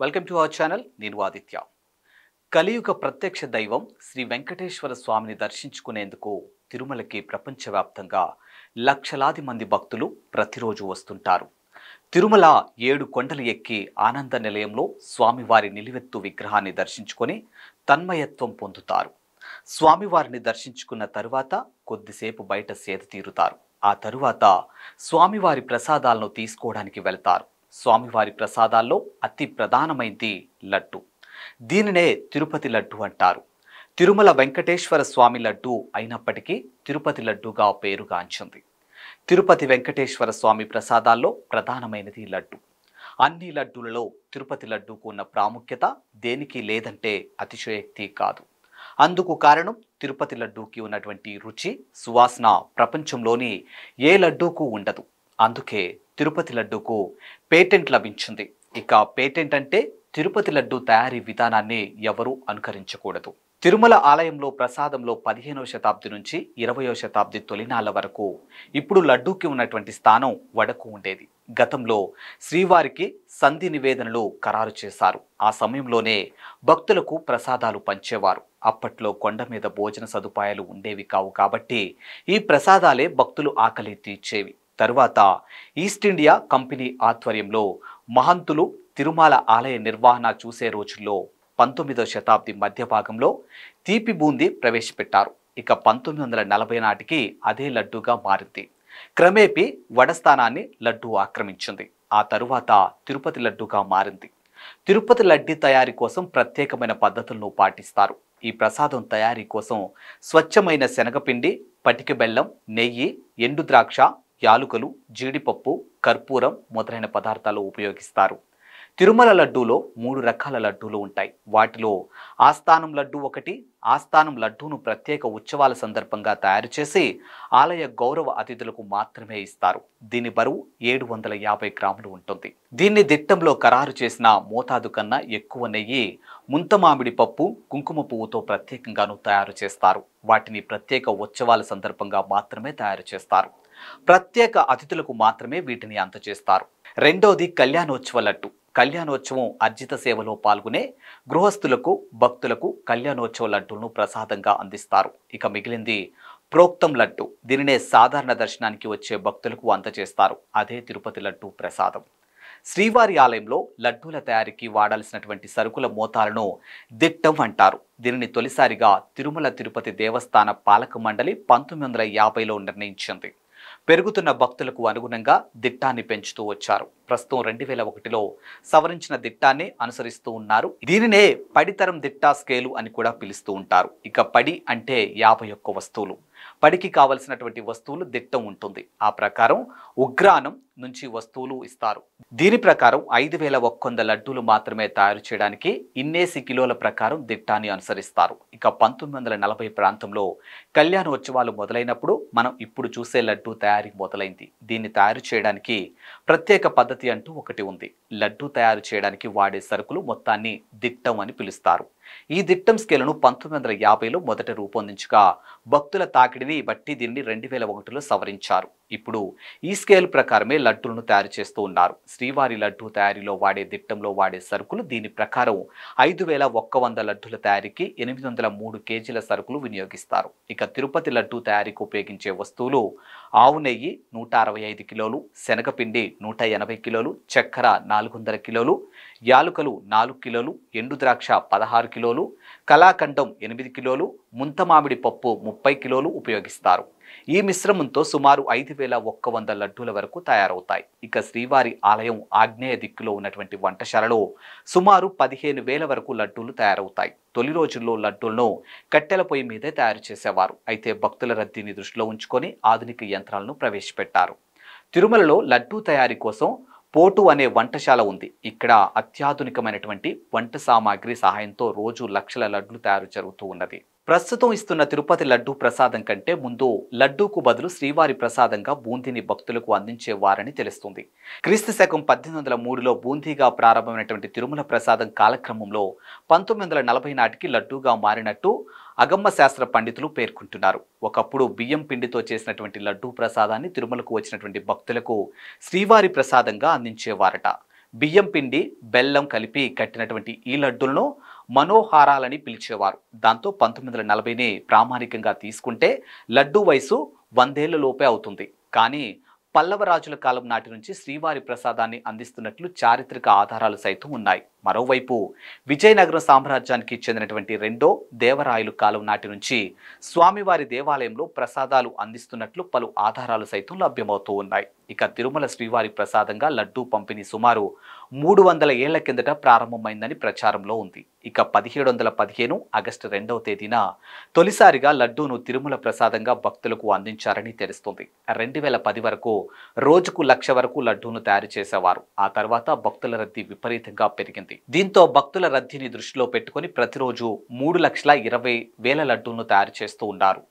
Welcome to our channel. నేను ఆదిత్య. కలియుగ ప్రత్యక్ష దైవం శ్రీ వెంకటేశ్వర స్వామిని దర్శించుకునేందుకు తిరుమలకి ప్రపంచవ్యాప్తంగా లక్షలాది మంది భక్తులు ప్రతిరోజు వస్తుంటారు. తిరుమల 7 కొండలు ఎక్కి ఆనంద నిలయంలో స్వామివారి నిలువెత్తు విగ్రహాన్ని దర్శించుకొని తన్మయత్వం పొందుతారు. స్వామివారిని దర్శించుకున్న తరువాత కొద్దిసేపు బయట సేద తీరుతారు. ఆ తరువాత స్వామివారి ప్రసాదాలను తీసుకోవడానికి వెళ్తారు. స్వామివారి ప్రసాదాల్లో అతి ప్రధానమైంది లడ్డు. దీనినే తిరుపతి లడ్డు అంటారు. తిరుమల వెంకటేశ్వర స్వామి లడ్డు అయినప్పటికీ తిరుపతి లడ్డుగా పేరుగాంచింది. తిరుపతి వెంకటేశ్వర స్వామి ప్రసాదాల్లో ప్రధానమైనది లడ్డు. అన్ని లడ్డూలలో తిరుపతి లడ్డూకు ఉన్న ప్రాముఖ్యత దేనికి లేదంటే అతిశయోక్తి కాదు. అందుకు కారణం తిరుపతి లడ్డూకి ఉన్నటువంటి రుచి, సువాసన ప్రపంచంలోని ఏ లడ్డూకు ఉండదు. అందుకే తిరుపతి లడ్డూకు పేటెంట్ లభించింది. ఇక పేటెంట్ అంటే తిరుపతి లడ్డు తయారీ విధానాన్ని ఎవరూ అనుకరించకూడదు. తిరుమల ఆలయంలో ప్రసాదంలో 15వ శతాబ్ది నుంచి 20వ శతాబ్ది తొలినాళ్ల వరకు ఇప్పుడు లడ్డూకి ఉన్నటువంటి స్థానం వడకు ఉండేది. గతంలో శ్రీవారికి సంధి నివేదనలు ఖరారు చేశారు. ఆ సమయంలోనే భక్తులకు ప్రసాదాలు పంచేవారు. అప్పట్లో కొండ మీద భోజన సదుపాయాలు ఉండేవి కావు కాబట్టి ఈ ప్రసాదాలే భక్తులు ఆకలి తీర్చేవి. తరువాత ఈస్ట్ ఇండియా కంపెనీ ఆధ్వర్యంలో మహంతులు తిరుమల ఆలయ నిర్వహణ చూసే రోజుల్లో 19వ శతాబ్ది మధ్య భాగంలో తీపి బూందీ ప్రవేశపెట్టారు. ఇక 1940 నాటికి అదే లడ్డూగా మారింది. క్రమేపీ వడస్థానాన్ని లడ్డూ ఆక్రమించింది. ఆ తరువాత తిరుపతి లడ్డూగా మారింది. తిరుపతి లడ్డీ తయారీ కోసం ప్రత్యేకమైన పద్ధతులను పాటిస్తారు. ఈ ప్రసాదం తయారీ కోసం స్వచ్ఛమైన శనగపిండి, పటిక బెల్లం, నెయ్యి, ఎండు ద్రాక్ష, యాలుకలు, జీడిపప్పు, కర్పూరం మొదలైన పదార్థాలు ఉపయోగిస్తారు. తిరుమల లడ్డూలో 3 రకాల లడ్డూలు ఉంటాయి. వాటిలో ఆస్థానం లడ్డు ఒకటి. ఆస్థానం లడ్డూను ప్రత్యేక ఉత్సవాల సందర్భంగా తయారు చేసి ఆలయ గౌరవ అతిథులకు మాత్రమే ఇస్తారు. దీని బరువు 750 గ్రాములు ఉంటుంది. దీన్ని దిట్టంలో ఖరారు చేసిన మోతాదు కన్నా ఎక్కువ నెయ్యి, ముంతమామిడి పప్పు, కుంకుమ పువ్వుతో ప్రత్యేకంగాను తయారు చేస్తారు. వాటిని ప్రత్యేక ఉత్సవాల సందర్భంగా మాత్రమే తయారు చేస్తారు. ప్రత్యేక అతిథులకు మాత్రమే వీటిని అందజేస్తారు. రెండోది కళ్యాణోత్సవ లడ్డు. కళ్యాణోత్సవం అర్జిత సేవలో పాల్గొనే గృహస్థులకు, భక్తులకు కళ్యాణోత్సవ లడ్డూలను ప్రసాదంగా అందిస్తారు. ఇక మిగిలింది ప్రోక్తం లడ్డు. దీనినే సాధారణ దర్శనానికి వచ్చే భక్తులకు అందజేస్తారు. అదే తిరుపతి లడ్డు ప్రసాదం. శ్రీవారి ఆలయంలో లడ్డూల తయారీకి వాడాల్సినటువంటి సరుకుల మోతాలను దిట్టం అంటారు. దీనిని తొలిసారిగా తిరుమల తిరుపతి దేవస్థాన పాలక మండలి 1950లో నిర్ణయించింది. పెరుగుతున్న భక్తులకు అనుగుణంగా దిట్టాన్ని పెంచుతూ వచ్చారు. ప్రస్తుతం 2001లో సవరించిన దిట్టాన్ని అనుసరిస్తూ ఉన్నారు. దీనినే పడితరం దిట్టా స్కేలు అని కూడా పిలుస్తూ ఉంటారు. ఇక పడి అంటే 51 వస్తువులు. పడికి కావలసినటువంటి వస్తువులు దిట్టం ఉంటుంది. ఆ ప్రకారం ఉగ్రాణం నుంచి వస్తువులు ఇస్తారు. దీని ప్రకారం 5100 లడ్డూలు మాత్రమే తయారు చేయడానికి ఇన్నేసి కిలోల ప్రకారం దిట్టాన్ని అనుసరిస్తారు. ఇక 1940 ప్రాంతంలో కళ్యాణోత్సవాలు మొదలైనప్పుడు మనం ఇప్పుడు చూసే లడ్డూ తయారీ మొదలైంది. దీన్ని తయారు చేయడానికి ప్రత్యేక పద్ధతి అంటూ ఒకటి ఉంది. లడ్డూ తయారు చేయడానికి వాడే సరుకులు మొత్తాన్ని దిట్టం అని పిలుస్తారు. ఈ దిట్టం స్కేలును 1950లో మొదట రూపొందించగా భక్తుల తాకిడిని బట్టి దీన్ని 2001లో సవరించారు. ఇప్పుడు ఈ స్కేల్ ప్రకారమే లడ్డూలను తయారు చేస్తూ ఉన్నారు. శ్రీవారి లడ్డూ తయారీలో వాడే దిట్టంలో వాడే సరుకులు దీని ప్రకారం 5100 లడ్డూల తయారీకి 803 కేజీల సరుకులు వినియోగిస్తారు. ఇక తిరుపతి లడ్డూ తయారీకి ఉపయోగించే వస్తువులు ఆవు నెయ్యి 165 కిలోలు, శనగపిండి 180 కిలోలు, చక్కెర 400 కిలోలు, యాలుకలు 4 కిలోలు, ఎండు ద్రాక్ష 16 కిలోలు, కలాకండం 8 కిలోలు, ముంతమామిడి పప్పు 30 కిలోలు ఉపయోగిస్తారు. ఈ మిశ్రమంతో సుమారు 5100 లడ్డూల వరకు తయారవుతాయి. ఇక శ్రీవారి ఆలయం ఆగ్నేయ దిక్కులో ఉన్నటువంటి వంటశాలలో సుమారు 15,000 వరకు లడ్డూలు తయారవుతాయి. తొలి రోజుల్లో లడ్డూలను కట్టెల పొయ్యి మీదే తయారు చేసేవారు. అయితే భక్తుల రద్దీని దృష్టిలో ఉంచుకొని ఆధునిక యంత్రాలను ప్రవేశపెట్టారు. తిరుమలలో లడ్డూ తయారీ కోసం పోటు అనే వంటశాల ఉంది. ఇక్కడ అత్యాధునికమైనటువంటి వంట సామాగ్రి సహాయంతో రోజు లక్షల లడ్లు తయారు జరుగుతూ ఉన్నది. ప్రస్తుతం ఇస్తున్న తిరుపతి లడ్డూ ప్రసాదం కంటే ముందు లడ్డూకు బదులు శ్రీవారి ప్రసాదంగా బూందీని భక్తులకు అందించేవారని తెలుస్తుంది. క్రీస్తు శకం 1803లో బూందీగా ప్రారంభమైనటువంటి తిరుమల ప్రసాదం కాలక్రమంలో 1940 నాటికి లడ్డూగా మారినట్టు అగమ్మ శాస్త్ర పండితులు పేర్కొంటున్నారు. ఒకప్పుడు బియ్యం పిండితో చేసినటువంటి లడ్డూ ప్రసాదాన్ని తిరుమలకు వచ్చినటువంటి భక్తులకు శ్రీవారి ప్రసాదంగా అందించేవారట. బియ్యం పిండి బెల్లం కలిపి కట్టినటువంటి ఈ లడ్డూలను మనోహారాలని పిలిచేవారు. దాంతో 1940ని ప్రామాణికంగా తీసుకుంటే లడ్డూ వయసు 100 ఏళ్ల లోపే అవుతుంది. కానీ పల్లవ రాజుల కాలం నాటి నుంచి శ్రీవారి ప్రసాదాన్ని అందిస్తున్నట్లు చారిత్రక ఆధారాలు సైతం ఉన్నాయి. మరోవైపు విజయనగరం సామ్రాజ్యానికి చెందినటువంటి రెండో దేవరాయలు కాలం నాటి నుంచి స్వామివారి దేవాలయంలో ప్రసాదాలు అందిస్తున్నట్లు పలు ఆధారాలు సైతం లభ్యమవుతూ ఉన్నాయి. ఇక తిరుమల శ్రీవారి ప్రసాదంగా లడ్డూ పంపిణీ సుమారు 300 ఏళ్ల కిందట ప్రారంభమైందని ప్రచారంలో ఉంది. ఇక 1715 ఆగస్టు 2వ తేదీన తొలిసారిగా లడ్డూను తిరుమల ప్రసాదంగా భక్తులకు అందించారని తెలుస్తుంది. 2010 వరకు రోజుకు 1,00,000 వరకు లడ్డూను తయారు చేసేవారు. ఆ తర్వాత భక్తుల రద్దీ విపరీతంగా పెరిగింది. దీంతో భక్తుల రద్దీని దృష్టిలో పెట్టుకుని ప్రతిరోజు 3,20,000 లడ్డూలను తయారు చేస్తూ ఉన్నారు.